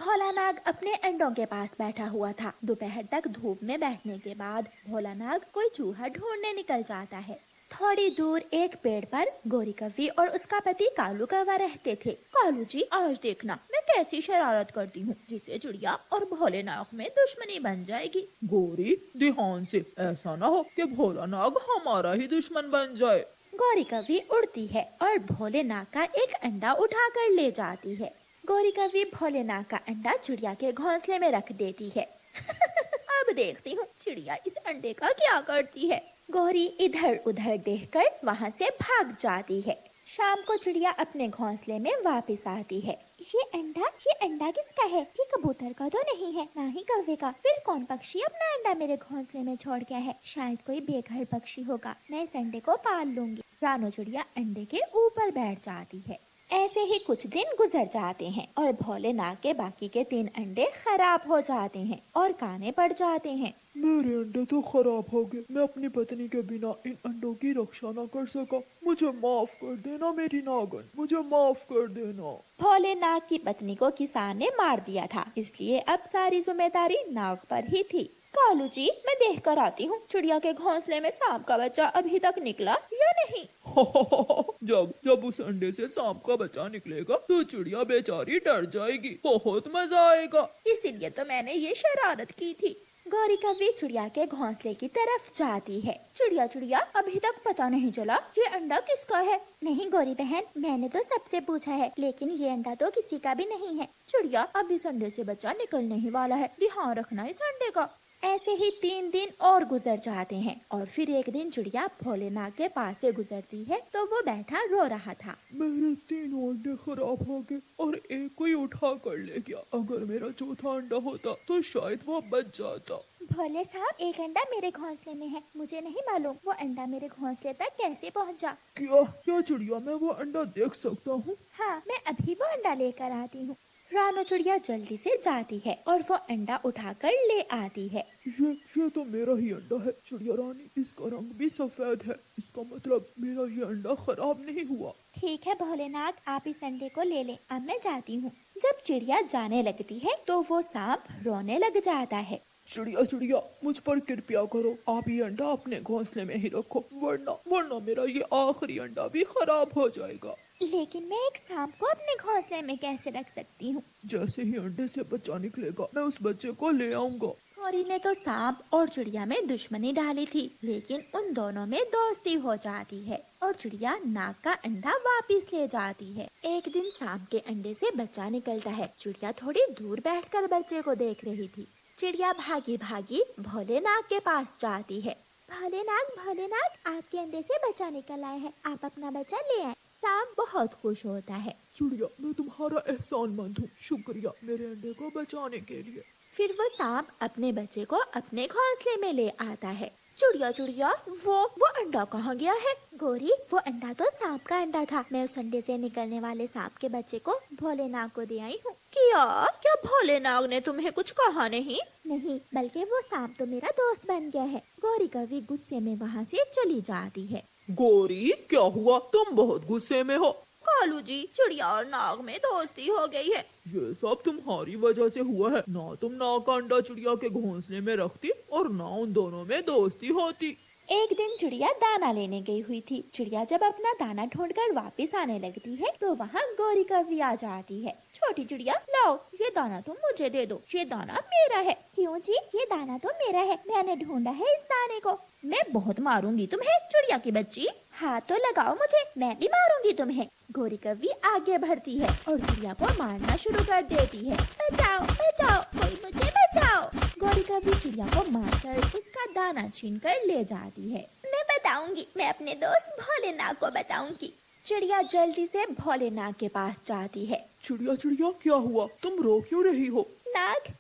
भोला नाग अपने अंडों के पास बैठा हुआ था। दोपहर तक धूप में बैठने के बाद भोला नाग कोई चूहा ढूंढने निकल जाता है। थोड़ी दूर एक पेड़ पर गौरी कव्वी और उसका पति कालू कौवा रहते थे। कालू जी, आज देखना मैं कैसी शरारत करती हूँ जिससे चिड़िया और भोले नाग में दुश्मनी बन जाएगी। गौरी, ध्यान से, ऐसा ना हो कि भोला नाग हमारा ही दुश्मन बन जाए। गौरी कव्वी उड़ती है और भोले नाग का एक अंडा उठाकर ले जाती है। गौरी कव्वी भोले नाग का अंडा चिड़िया के घोंसले में रख देती है। अब देखती हूँ चिड़िया इस अंडे का क्या करती है। गौरी इधर उधर देखकर वहाँ से भाग जाती है। शाम को चिड़िया अपने घोंसले में वापस आती है। ये अंडा किसका है? ये कबूतर का तो नहीं है, ना ही कौवे का। फिर कौन पक्षी अपना अंडा मेरे घोंसले में छोड़ गया है? शायद कोई बेघर पक्षी होगा। मैं इस अंडे को पाल लूंगी। रानो चिड़िया अंडे के ऊपर बैठ जाती है। ऐसे ही कुछ दिन गुजर जाते हैं और भोले नाग के बाकी के 3 अंडे खराब हो जाते हैं और काने पड़ जाते हैं। मेरे अंडे तो खराब हो गए। मैं अपनी पत्नी के बिना इन अंडों की रक्षा न कर सका। मुझे माफ कर देना मेरी नागन, मुझे माफ कर देना। भोले नाग की पत्नी को किसान ने मार दिया था, इसलिए अब सारी जिम्मेदारी नाग पर ही थी। कालू जी, मैं देख कर आती हूँ चिड़िया के घोंसले में सांप का बच्चा अभी तक निकला या नहीं। जब जब उस अंडे से सांप का बच्चा निकलेगा तो चिड़िया बेचारी डर जाएगी। बहुत मजा आएगा। इसीलिए तो मैंने ये शरारत की थी। गौरी कव्वी चिड़िया के घोंसले की तरफ जाती है। चिड़िया, अभी तक पता नहीं चला ये अंडा किसका है। नहीं गौरी बहन, मैंने तो सबसे पूछा है, लेकिन ये अंडा तो किसी का भी नहीं है। चिड़िया, अब इस अंडे से बच्चा निकलने ही वाला है, ध्यान रखना इस अंडे का। ऐसे ही 3 दिन और गुजर जाते हैं और फिर एक दिन चिड़िया भोले नाग के पास से गुजरती है तो वो बैठा रो रहा था। मेरे 3 अंडे खराब हो गए और एक कोई उठा कर ले गया। अगर मेरा चौथा अंडा होता तो शायद वो बच जाता। भोले साहब, एक अंडा मेरे घोंसले में है। मुझे नहीं मालूम वो अंडा मेरे घोंसले तक कैसे पहुंचा। क्या चिड़िया, मैं वो अंडा देख सकता हूँ? हाँ, मैं अभी वो अंडा लेकर आती हूँ। रानो चिड़िया जल्दी से जाती है और वो अंडा उठाकर ले आती है। ये तो मेरा ही अंडा है चिड़िया रानी। इसका रंग भी सफेद है। इसका मतलब मेरा ये अंडा खराब नहीं हुआ। ठीक है भोलेनाथ, आप इस अंडे को ले लें। अब मैं जाती हूँ। जब चिड़िया जाने लगती है तो वो सांप रोने लग जाता है। चिड़िया, मुझ पर कृपया करो। आप ये अंडा अपने घोंसले में ही रखो, वरना मेरा ये आखिरी अंडा भी खराब हो जाएगा। लेकिन मैं एक सांप को अपने घोंसले में कैसे रख सकती हूँ? जैसे ही अंडे से बच्चा निकलेगा मैं उस बच्चे को ले आऊंगा। गौरी ने तो सांप और चिड़िया में दुश्मनी डाली थी, लेकिन उन दोनों में दोस्ती हो जाती है और चिड़िया नाग का अंडा वापस ले जाती है। एक दिन सांप के अंडे से बच्चा निकलता है। चिड़िया थोड़ी दूर बैठकर बच्चे को देख रही थी। चिड़िया भागी भागी भोले नाग के पास जाती है। भोले नाग, आपके अंडे से बच्चा निकल आया है, आप अपना बच्चा ले आए। सांप बहुत खुश होता है। चिड़िया, मैं तुम्हारा एहसानमंद हूँ, शुक्रिया मेरे अंडे को बचाने के लिए। फिर वो सांप अपने बच्चे को अपने घोंसले में ले आता है। चिड़िया, वो अंडा कहाँ गया है? गौरी, वो अंडा तो सांप का अंडा था। मैं उस अंडे से निकलने वाले सांप के बच्चे को भोले नाग को दे आई हूँ। क्या भोले नाग ने तुम्हें कुछ कहा नहीं? नहीं, बल्कि वो सांप तो मेरा दोस्त बन गया है। गौरी कभी गुस्से में वहाँ से चली जाती है। गौरी, क्या हुआ? तुम बहुत गुस्से में हो। कालू जी, चिड़िया और नाग में दोस्ती हो गई है। ये सब तुम्हारी वजह से हुआ है। ना तुम नाग का अंडा चिड़िया के घोंसले में रखती और ना उन दोनों में दोस्ती होती। एक दिन चिड़िया दाना लेने गई हुई थी। चिड़िया जब अपना दाना ढूंढकर वापस आने लगती है तो वहाँ गौरी कव्वी आ जाती है। छोटी चिड़िया, लाओ ये दाना तुम मुझे दे दो, ये दाना मेरा है। क्यों जी, ये दाना तो मेरा है, मैंने ढूंढा है इस दाने को। मैं बहुत मारूंगी तुम्हें चिड़िया की बच्ची। हाथ तो लगाओ मुझे, मैं भी मारूंगी तुम्हें। गौरी कव्वी आगे बढ़ती है और चिड़िया को मारना शुरू कर देती है। बचाओ, कोई मुझे बचाओ। गौरी कव्वी चिड़िया को मारकर उसका दाना छीनकर ले जाती है। मैं बताऊंगी, मैं अपने दोस्त भोले नाग को बताऊंगी। चिड़िया जल्दी से भोले नाग के पास जाती है। चिड़िया, क्या हुआ? तुम रो क्यों रही हो? नाग,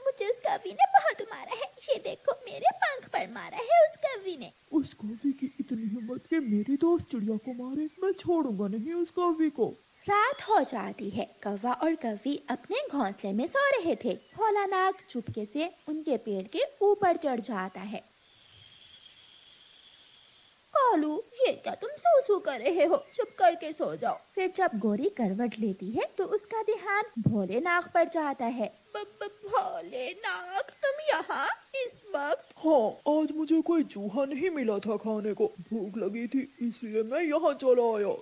मुझे उस कव्वी ने बहुत मारा है। ये देखो, मेरे पंख पर मारा है उस कव्वी ने। उस कौवी की इतनी हिम्मत कि मेरी दोस्त चिड़िया को मारे? मैं छोड़ूंगा नहीं उस कौवी को। रात हो जाती है। कौवा और कव्वी अपने घोंसले में सो रहे थे। भोला नाग चुपके से उनके पेड़ के ऊपर चढ़ जाता है। कालू, ये क्या तुम सो कर रहे हो? चुप करके सो जाओ। फिर जब गोरी करवट लेती है तो उसका ध्यान भोलेनाथ पर जाता है। भोलेनाथ, तुम यहाँ इस वक्त? हाँ, आज मुझे कोई चूहा नहीं मिला था खाने को, भूख लगी थी इसलिए मैं यहाँ चला आया।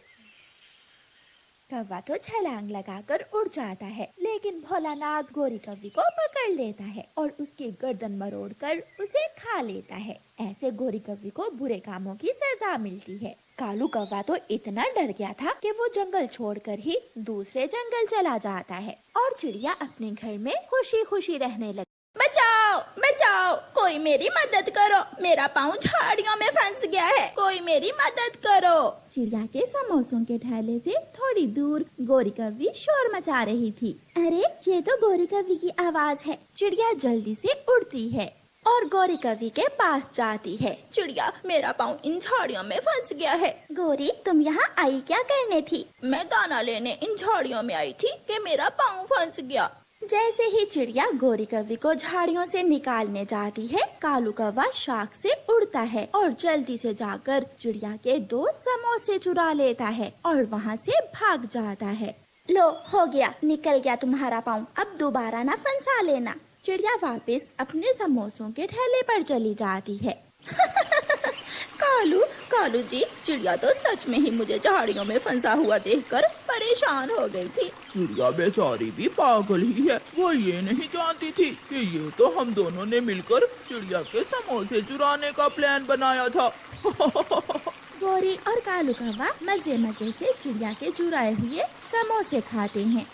कौवा तो छलांग लगाकर उड़ जाता है, लेकिन भोलानाथ गोरी कौवी को पकड़ लेता है और उसकी गर्दन मरोड़कर उसे खा लेता है। ऐसे गोरी कौवी को बुरे कामों की सजा मिलती है। कालू कौवा तो इतना डर गया था कि वो जंगल छोड़कर ही दूसरे जंगल चला जाता है और चिड़िया अपने घर में खुशी खुशी रहने लगी। बचाओ बचाओ, कोई मेरी मदद करो, मेरा पाँव झाड़ियों में फंस गया है, कोई मेरी मदद करो। चिड़िया के समोसों के ठेले से थोड़ी दूर गोरी कौवी शोर मचा रही थी। अरे, ये तो गोरी कौवी की आवाज है। चिड़िया जल्दी से उड़ती है और गोरी कौवी के पास जाती है। चिड़िया, मेरा पाँव इन झाड़ियों में फंस गया है। गोरी, तुम यहाँ आई क्या करने थी? मैं दाना लेने इन झाड़ियों में आई थी कि मेरा पाँव फंस गया। जैसे ही चिड़िया गोरी कौवी को झाड़ियों से निकालने जाती है, कालू कौवा शाख से उड़ता है और जल्दी से जाकर चिड़िया के 2 समोसे चुरा लेता है और वहाँ से भाग जाता है। लो, हो गया, निकल गया तुम्हारा पाँव, अब दोबारा ना फंसा लेना। चिड़िया वापस अपने समोसों के ठेले पर चली जाती है। कालू जी, चिड़िया तो सच में ही मुझे झाड़ियों में फंसा हुआ देखकर परेशान हो गई थी। चिड़िया बेचारी भी पागल ही है, वो ये नहीं जानती थी कि ये तो हम दोनों ने मिलकर चिड़िया के समोसे चुराने का प्लान बनाया था। गोरी और कालू कौवा मजे मजे से चिड़िया के चुराए हुए समोसे खाते हैं।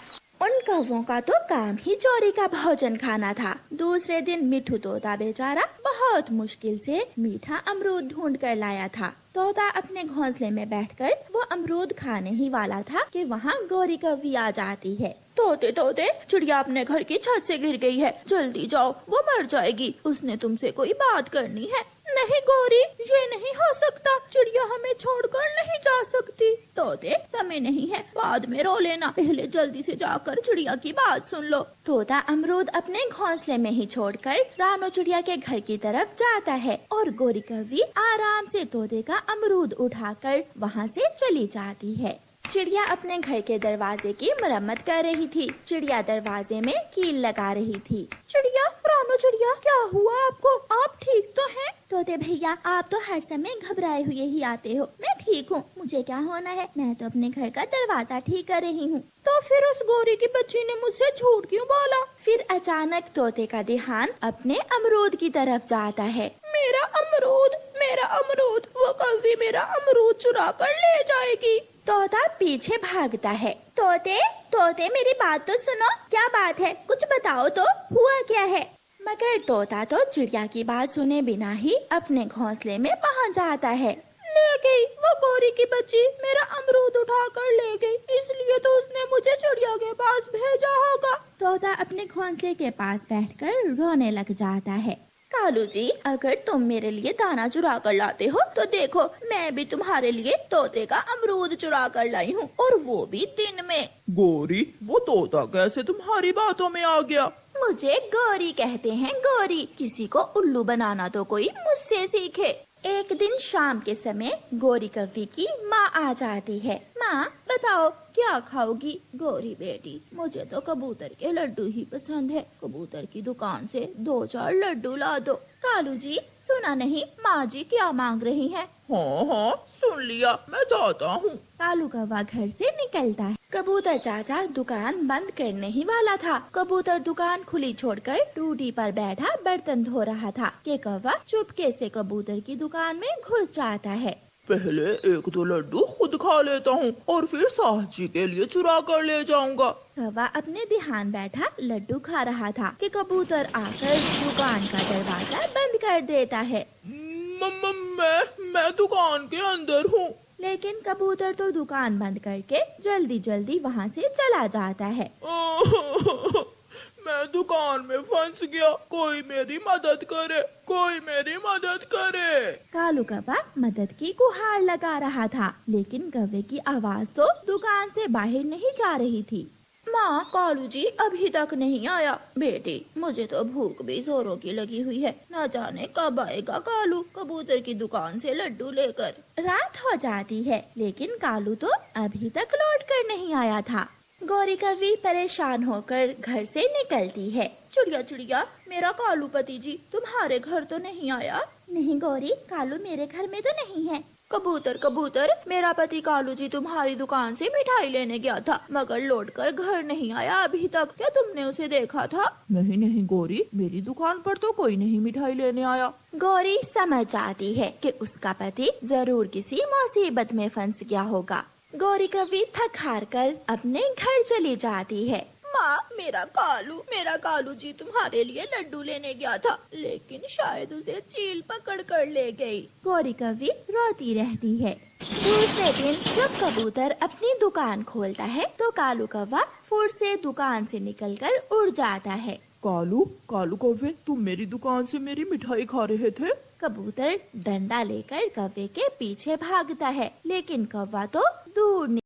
उन कौवों का तो काम ही चोरी का भोजन खाना था। दूसरे दिन मिठू तोता बेचारा बहुत मुश्किल से मीठा अमरूद ढूंढ कर लाया था। तोता अपने घोंसले में बैठकर वो अमरूद खाने ही वाला था कि वहाँ गोरी कौवी आ जाती है। तोते तोते, चिड़िया अपने घर की छत से गिर गई है, जल्दी जाओ, वो मर जाएगी, उसने तुमसे कोई बात करनी है। नहीं गोरी, ये नहीं हो सकता, चिड़िया हमें छोड़कर नहीं जा सकती। तोते, समय नहीं है, बाद में रो लेना, पहले जल्दी से जाकर चिड़िया की बात सुन लो। तोता अमरूद अपने घोंसले में ही छोड़कर रानो चिड़िया के घर की तरफ जाता है और गोरी कौवी आराम से तोते का अमरूद उठाकर वहाँ से चली जाती है। चिड़िया अपने घर के दरवाजे की मरम्मत कर रही थी। चिड़िया दरवाजे में कील लगा रही थी। चिड़िया, रानो चिड़िया, क्या हुआ आपको? आप ठीक तो हैं? तोते भैया, आप तो हर समय घबराए हुए ही आते हो। मैं ठीक हूँ, मुझे क्या होना है, मैं तो अपने घर का दरवाजा ठीक कर रही हूँ। तो फिर उस गोरी की बच्ची ने मुझसे झूठ क्यों बोला? फिर अचानक तोते का ध्यान अपने अमरूद की तरफ जाता है। मेरा अमरूद, वो कौवी मेरा अमरूद चुरा कर ले जाएगी। तोता पीछे भागता है। तोते मेरी बात तो सुनो। क्या बात है, कुछ बताओ तो, हुआ क्या है? मगर तोता तो चिड़िया की बात सुने बिना ही अपने घोंसले में पहुंच जाता है। ले गई, वो गोरी की बच्ची मेरा अमरूद उठा कर ले गई, इसलिए तो उसने मुझे चिड़िया के पास भेजा होगा। तोता अपने घोंसले के पास बैठकर रोने लग जाता है। कालू जी, अगर तुम मेरे लिए दाना चुरा कर लाते हो तो देखो, मैं भी तुम्हारे लिए तोते का अमरूद चुरा कर लाई हूँ, और वो भी दिन में। गोरी, वो तोता कैसे तुम्हारी बातों में आ गया? मुझे गोरी कहते हैं, गोरी। किसी को उल्लू बनाना तो कोई मुझसे सीखे। एक दिन शाम के समय गोरी कौवी की माँ आ जाती है। माँ, बताओ क्या खाओगी? गोरी बेटी, मुझे तो कबूतर के लड्डू ही पसंद है, कबूतर की दुकान से 2-4 लड्डू ला दो। कालू जी, सुना नहीं माँ जी क्या मांग रही हैं? हाँ, सुन लिया, मैं जाता हूँ। कालू कौवा घर से निकलता है। कबूतर चाचा दुकान बंद करने ही वाला था। कबूतर दुकान खुली छोड़कर टूटी पर बैठा बर्तन धो रहा था कि कौवा चुपके से कबूतर की दुकान में घुस जाता है। पहले 1-2 लड्डू खुद खा लेता हूँ और फिर साहब जी के लिए चुरा कर ले जाऊंगा। कौवा अपने ध्यान बैठा लड्डू खा रहा था कि कबूतर आकर दुकान का दरवाजा बंद कर देता है। मैं दुकान के अंदर हूँ। लेकिन कबूतर तो दुकान बंद करके जल्दी जल्दी वहाँ से चला जाता है। मैं दुकान में फंस गया, कोई मेरी मदद करे, कोई मेरी मदद करे। कालू कौवा मदद की गुहार लगा रहा था, लेकिन कौवे की आवाज तो दुकान से बाहर नहीं जा रही थी। माँ, कालू जी अभी तक नहीं आया। बेटी, मुझे तो भूख भी जोरों की लगी हुई है, न जाने कब आएगा कालू कबूतर की दुकान से लड्डू लेकर। रात हो जाती है लेकिन कालू तो अभी तक लौट कर नहीं आया था। गौरी कवि परेशान होकर घर से निकलती है। चिड़िया चिड़िया, मेरा कालू पति जी तुम्हारे घर तो नहीं आया? नहीं गौरी, कालू मेरे घर में तो नहीं है। कबूतर कबूतर, मेरा पति कालू जी तुम्हारी दुकान से मिठाई लेने गया था मगर लौटकर घर नहीं आया अभी तक। क्या तुमने उसे देखा था? नहीं नहीं गौरी, मेरी दुकान पर तो कोई नहीं मिठाई लेने आया। गौरी समझ जाती है कि उसका पति जरूर किसी मुसीबत में फंस गया होगा। गौरी कवि थक हार कर अपने घर चली जाती है। माँ, मेरा कालू जी तुम्हारे लिए लड्डू लेने गया था लेकिन शायद उसे चील पकड़ कर ले गई। गौरी कवि रोती रहती है। दूसरे दिन जब कबूतर अपनी दुकान खोलता है तो कालू कौवा फुर से दुकान से निकलकर उड़ जाता है। कालू कालू कौवे, तुम मेरी दुकान से मेरी मिठाई खा रहे थे? कबूतर डंडा लेकर कौवे के पीछे भागता है लेकिन कौवा तो दूर